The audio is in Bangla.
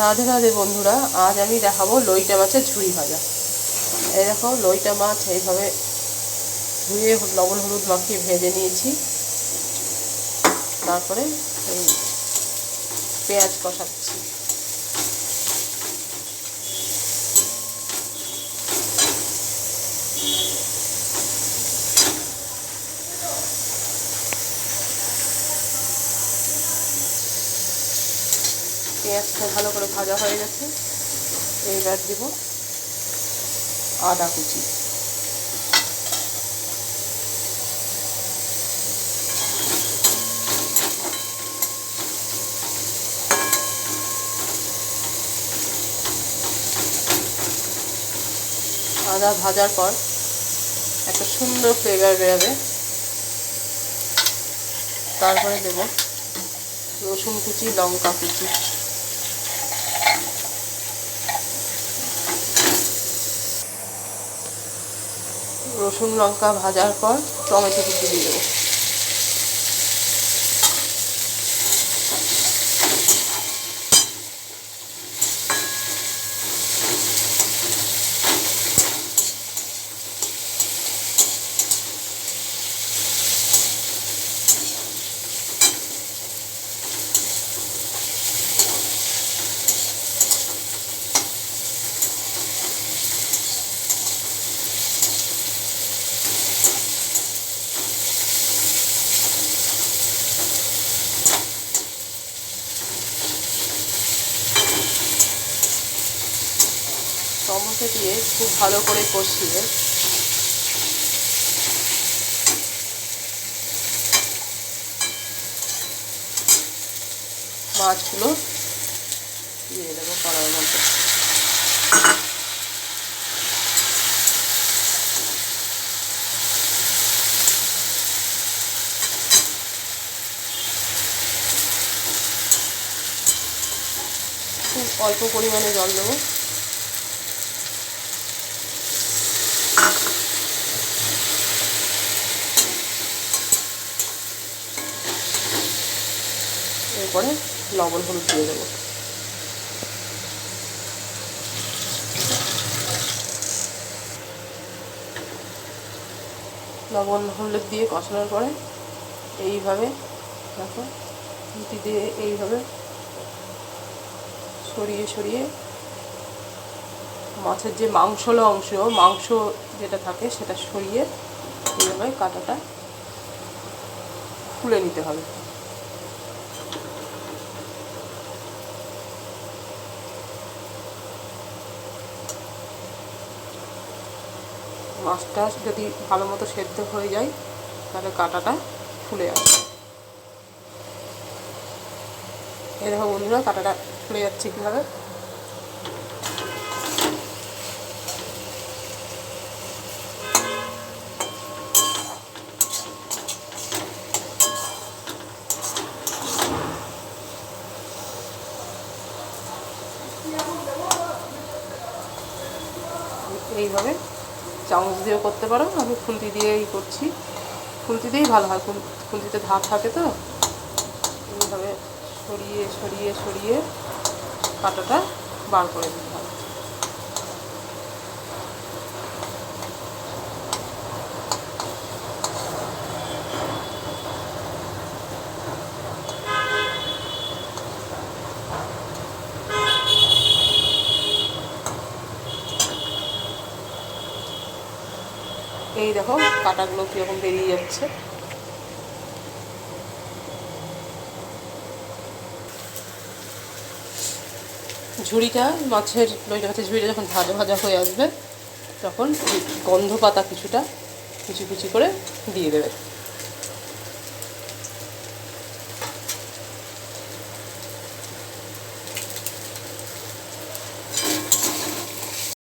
রাধে রাধে বন্ধুরা, আজ আমি দেখাবো লইটা মাছের ঝুড়ি ভাজা। এই দেখো, লইটা মাছ এইভাবে ধুয়ে লবণ হলুদ মাখিয়ে ভেজে নিয়েছি। তারপরে এই পেঁয়াজ কষাচ্ছি। পেঁয়াজটা ভালো করে ভাজা হয়ে গেছে। এইবার দিব আদা কুচি, আদা ভাজার পর একটা সুন্দর ফ্লেভার বেরোবে। তারপরে দেব রসুন কুচি, লঙ্কা কুচি, রসুন লঙ্কা ভাজার পর টমেটো কুচি দিয়ে দেবো। টমেটো দিয়ে খুব ভালো করে কষিয়ে মাছগুলো দিয়ে দেবো কড়াইয়ের মধ্যে। খুব অল্প পরিমাণে জল দেবো। এরপরে লবণ হলুদ দিয়ে দেবো। লবণ হলুদ দিয়ে কষানোর পরে এইভাবে দেখো, খুন্তি দিয়ে এইভাবে সরিয়ে সরিয়ে মাছের যে মাংস যেটা থাকে সেটা সরিয়ে এইভাবে কাঁটাটা খুলে নিতে হবে। মাছটা যদি ভালো মতো সেদ্ধ হয়ে যায় তাহলে কাঁটাটা ফুলে আসবে। এই দেখো বন্ধুরা, কাঁটাটা ফুলে যাচ্ছে কীভাবে। এইভাবে চামচ দিয়েও করতে পারো, আমি খুন্তি দিয়েই করছি। খুন্তি দিয়েই ভালো হয়, খুন্তিতে ধার থাকে তো। এইভাবে সরিয়ে সরিয়ে সরিয়ে কাঁটাটা বার করে দিতে হবে। এই দেখো কাঁটাগুলো কীরকম বেরিয়ে যাচ্ছে। ঝুড়িটা লইটা মাছের ঝুড়িটা যখন ভাজা ভাজা হয়ে আসবে তখন গন্ধ পাতা কিছুটা কুচি কুচি করে দিয়ে দেবে।